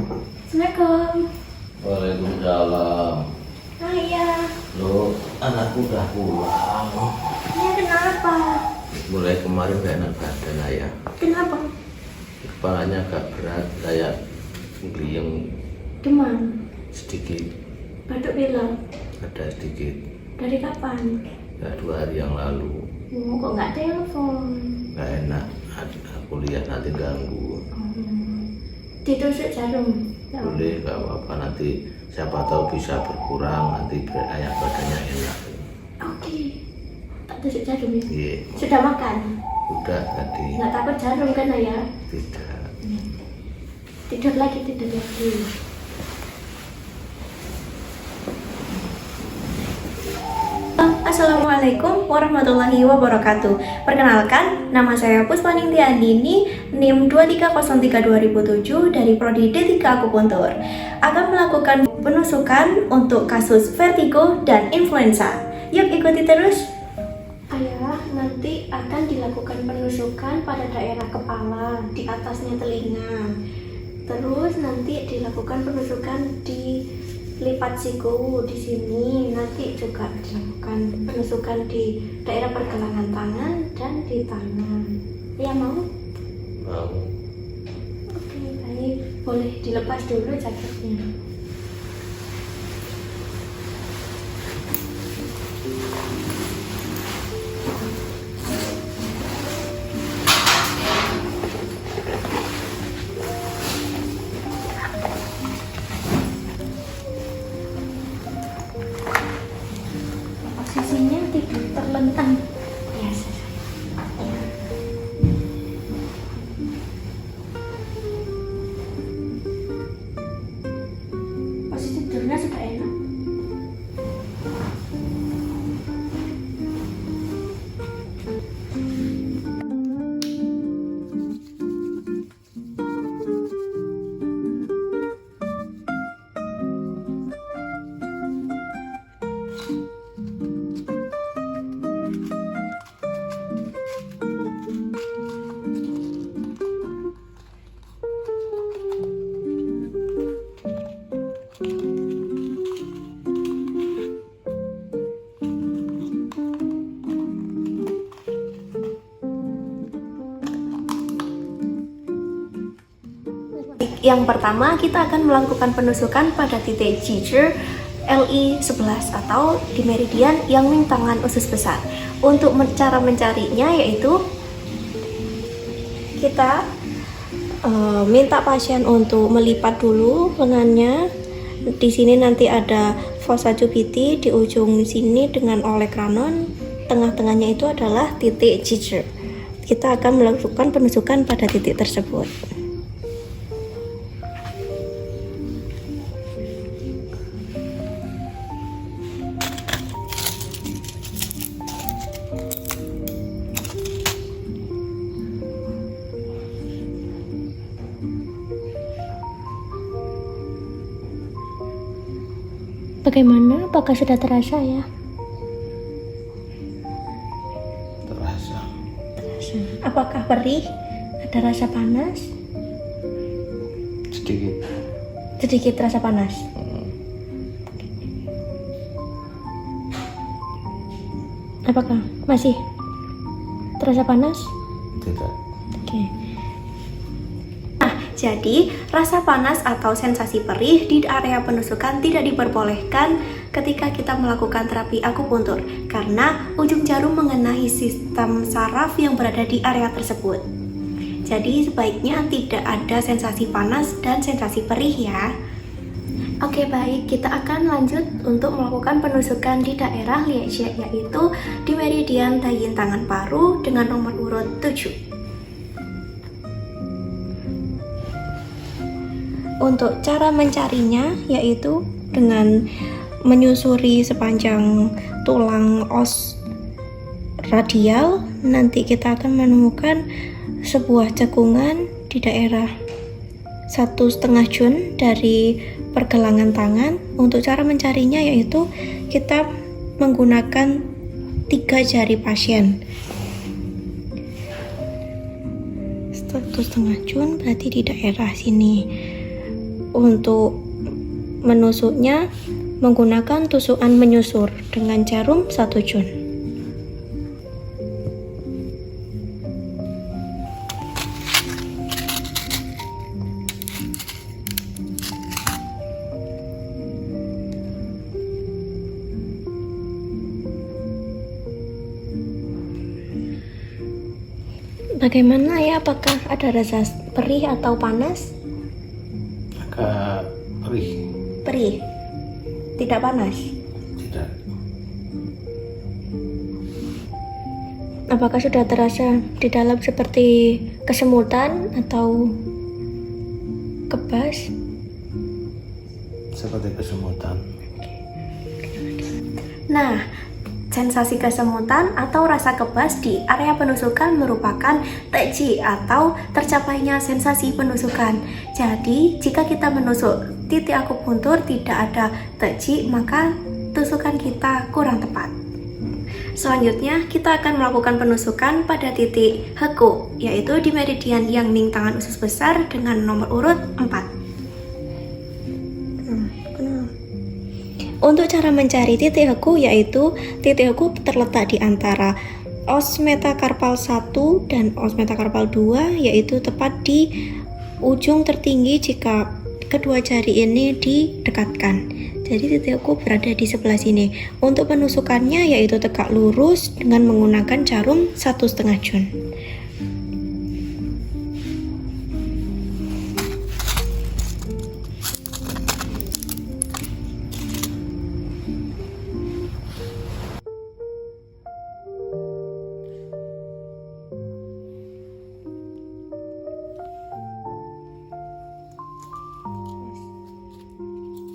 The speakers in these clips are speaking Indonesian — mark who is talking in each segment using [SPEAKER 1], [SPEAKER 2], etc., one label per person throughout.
[SPEAKER 1] Assalamualaikum.
[SPEAKER 2] Waalaikumsalam.
[SPEAKER 1] Ayah.
[SPEAKER 2] Lo, anakku udah pulang.
[SPEAKER 1] Ya kenapa?
[SPEAKER 2] Mulai kemarin gak enak badan ayah.
[SPEAKER 1] Kenapa?
[SPEAKER 2] Kepalanya agak berat, kayak gliyeng
[SPEAKER 1] Demam.
[SPEAKER 2] sedikit.
[SPEAKER 1] Batuk pilek.
[SPEAKER 2] Ada sedikit.
[SPEAKER 1] Dari kapan?
[SPEAKER 2] Ya 2 hari yang lalu.
[SPEAKER 1] Kok nggak telepon?
[SPEAKER 2] Gak enak. Aku lihat nanti ganggu.
[SPEAKER 1] Ditusuk jarum. Ya.
[SPEAKER 2] Boleh, gak apa-apa. Nanti siapa tahu bisa berkurang. Nanti ayah badannya enak.
[SPEAKER 1] Oke. Tak tusuk jarum ya?
[SPEAKER 2] Iya.
[SPEAKER 1] Sudah makan?
[SPEAKER 2] Udah tadi.
[SPEAKER 1] Nggak takut jarum kan ayah?
[SPEAKER 2] Tidak.
[SPEAKER 1] Tidur lagi, tidur lagi. Assalamualaikum warahmatullahi wabarakatuh. Perkenalkan, nama saya Puspa Ningtyandini, NIM 2303-2007 dari Prodi D3 Akupuntur. Akan melakukan penusukan untuk kasus vertigo dan influenza. Yuk ikuti terus. Ayah, nanti akan dilakukan penusukan pada daerah kepala, di atasnya telinga. Terus nanti dilakukan penusukan di lipat siku di sini, nanti juga dilakukan penusukan di daerah pergelangan tangan dan di tangan. Ya mau?
[SPEAKER 2] Mau.
[SPEAKER 1] Oke, baik. Boleh dilepas dulu jaketnya. Posisinya tidur terlentang biasa saja. Posisi tidurnya sudah enak. Yang pertama, kita akan melakukan penusukan pada titik Jijer LI11 atau di meridian yang tangan usus besar. Untuk cara mencarinya yaitu kita minta pasien untuk melipat dulu lengannya. Di sini nanti ada fossa cupiti di ujung sini dengan oleg ranon. Tengah-tengahnya itu adalah titik Jijer. Kita akan melakukan penusukan pada titik tersebut. Bagaimana? Apakah sudah terasa ya?
[SPEAKER 2] Terasa.
[SPEAKER 1] Apakah perih? Ada rasa panas?
[SPEAKER 2] Sedikit.
[SPEAKER 1] Sedikit rasa panas. Apakah masih terasa panas?
[SPEAKER 2] Tidak.
[SPEAKER 1] Oke. Jadi, rasa panas atau sensasi perih di area penusukan tidak diperbolehkan ketika kita melakukan terapi akupuntur karena ujung jarum mengenai sistem saraf yang berada di area tersebut. Jadi, sebaiknya tidak ada sensasi panas dan sensasi perih ya. Oke, baik, kita akan lanjut untuk melakukan penusukan di daerah Liexia, yaitu di meridian dayin tangan paru dengan nomor urut 7. Untuk cara mencarinya yaitu dengan menyusuri sepanjang tulang os radial. Nanti kita akan menemukan sebuah cekungan di daerah 1,5 jun dari pergelangan tangan. Untuk cara mencarinya yaitu kita menggunakan 3 jari pasien. 1,5 jun berarti di daerah sini. Untuk menusuknya menggunakan tusukan menyusur dengan jarum 1 jun. Bagaimana ya, apakah ada rasa perih atau panas?
[SPEAKER 2] Agak perih.
[SPEAKER 1] Perih, tidak panas.
[SPEAKER 2] Tidak.
[SPEAKER 1] Apakah sudah terasa di dalam seperti kesemutan atau kebas?
[SPEAKER 2] Seperti kesemutan.
[SPEAKER 1] Nah, sensasi kesemutan atau rasa kebas di area penusukan merupakan tekji atau tercapainya sensasi penusukan. Jadi, jika kita menusuk titik akupuntur tidak ada tekji, maka tusukan kita kurang tepat. Selanjutnya, kita akan melakukan penusukan pada titik heku, yaitu di meridian yang ning tangan usus besar dengan nomor urut 4. Untuk cara mencari titik heku, yaitu titik heku terletak di antara os metakarpal 1 dan os metakarpal 2, yaitu tepat di ujung tertinggi jika kedua jari ini didekatkan. Jadi titik heku berada di sebelah sini. Untuk penusukannya yaitu tegak lurus dengan menggunakan jarum 1,5 jun.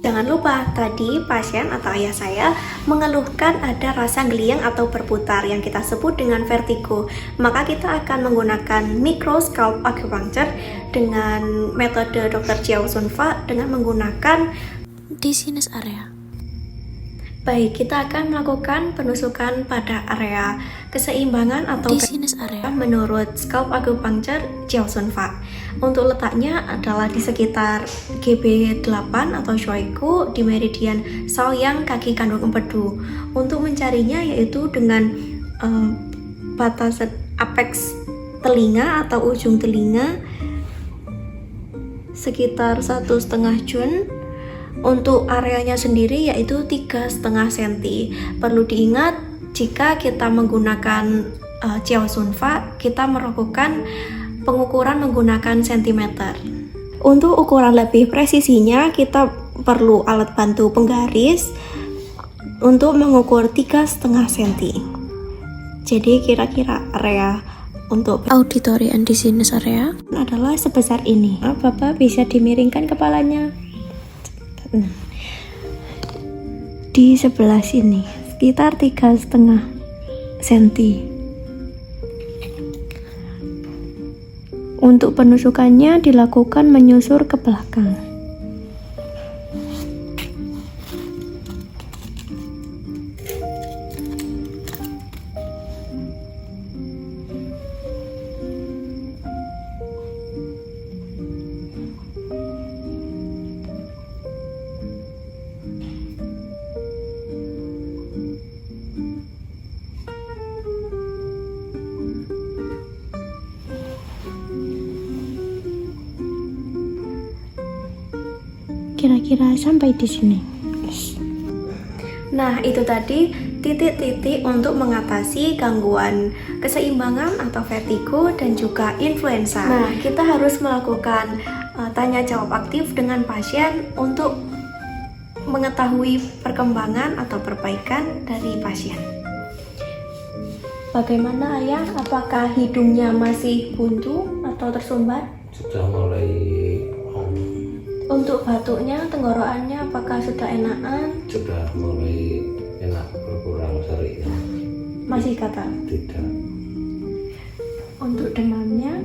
[SPEAKER 1] Jangan lupa, tadi pasien atau ayah saya mengeluhkan ada rasa geliang atau berputar yang kita sebut dengan vertigo. Maka kita akan menggunakan micro scalp acupuncture dengan metode Dr. Jiao Sun Fa dengan menggunakan di sinus area. Baik, kita akan melakukan penusukan pada area keseimbangan atau
[SPEAKER 3] di sinus area
[SPEAKER 1] menurut scalp acupuncture Jiao Sun Fa. Untuk letaknya adalah di sekitar GB8 atau Shuaiku di meridian Shaoyang kaki kandung empedu. Untuk mencarinya yaitu dengan batas apex telinga atau ujung telinga sekitar 1,5 jun. Untuk areanya sendiri yaitu 3,5 cm. Perlu diingat jika kita menggunakan Jiao Sun Fa, kita melakukan pengukuran menggunakan sentimeter. Untuk ukuran lebih presisinya kita perlu alat bantu penggaris untuk mengukur 3,5 cm. Jadi kira-kira area untuk
[SPEAKER 3] auditory and di sinus area
[SPEAKER 1] adalah sebesar ini. Bapak bisa dimiringkan kepalanya. Nah, di sebelah sini sekitar 3,5 cm. Untuk penusukannya dilakukan menyusur ke belakang. Kira-kira sampai di sini. Nah, itu tadi titik-titik untuk mengatasi gangguan keseimbangan atau vertigo dan juga influenza. Nah, kita harus melakukan tanya jawab aktif dengan pasien untuk mengetahui perkembangan atau perbaikan dari pasien. Bagaimana ayah? Apakah hidungnya masih buntu atau tersumbat?
[SPEAKER 2] Sudah mulai
[SPEAKER 1] Untuk batuknya, tenggorokannya apakah sudah enakan?
[SPEAKER 2] sudah mulai enak, berkurang seriknya.
[SPEAKER 1] Masih kata?
[SPEAKER 2] Tidak.
[SPEAKER 1] Untuk demamnya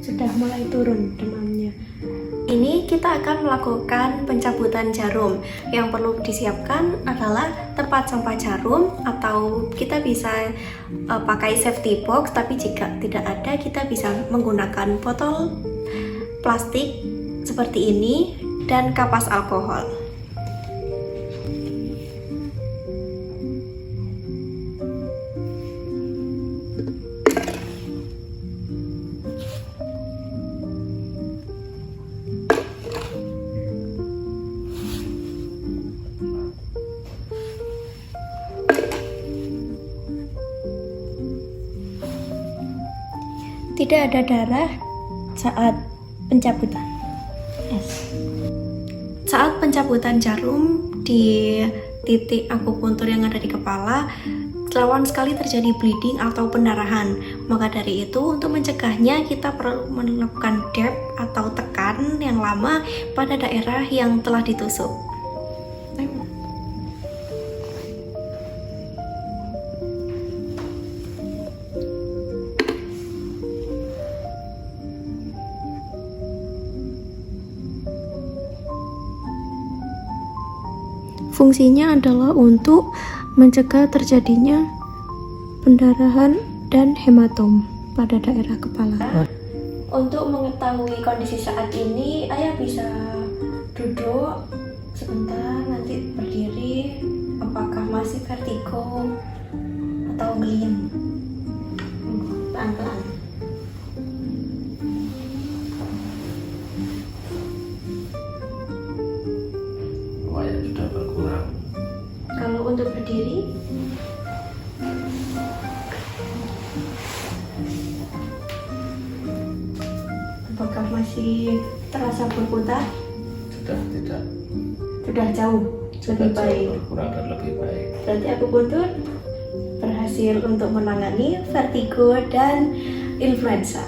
[SPEAKER 1] sudah mulai turun demamnya. Ini kita akan melakukan pencabutan jarum. Yang perlu disiapkan adalah tempat sampah jarum atau kita bisa pakai safety box, tapi jika tidak ada kita bisa menggunakan botol plastik seperti ini dan kapas alkohol. Tidak ada darah saat pencabutan. Saat pencabutan jarum di titik akupuntur yang ada di kepala, rawan sekali terjadi bleeding atau pendarahan. Maka dari itu, untuk mencegahnya kita perlu melakukan dab atau tekan yang lama pada daerah yang telah ditusuk. Fungsinya adalah untuk mencegah terjadinya pendarahan dan hematom pada daerah kepala. Untuk mengetahui kondisi saat ini, ayah bisa duduk sebentar, nanti berdiri, apakah masih vertigo atau geliam. Pelan-pelan.
[SPEAKER 2] Lumayan sudah berkurang.
[SPEAKER 1] Kalau untuk berdiri, apakah masih terasa berputar?
[SPEAKER 2] Sudah tidak.
[SPEAKER 1] Sudah jauh lebih
[SPEAKER 2] Sudah
[SPEAKER 1] baik.
[SPEAKER 2] jauh berkurang dan lebih baik.
[SPEAKER 1] Berarti akupuntur berhasil untuk menangani vertigo dan influenza.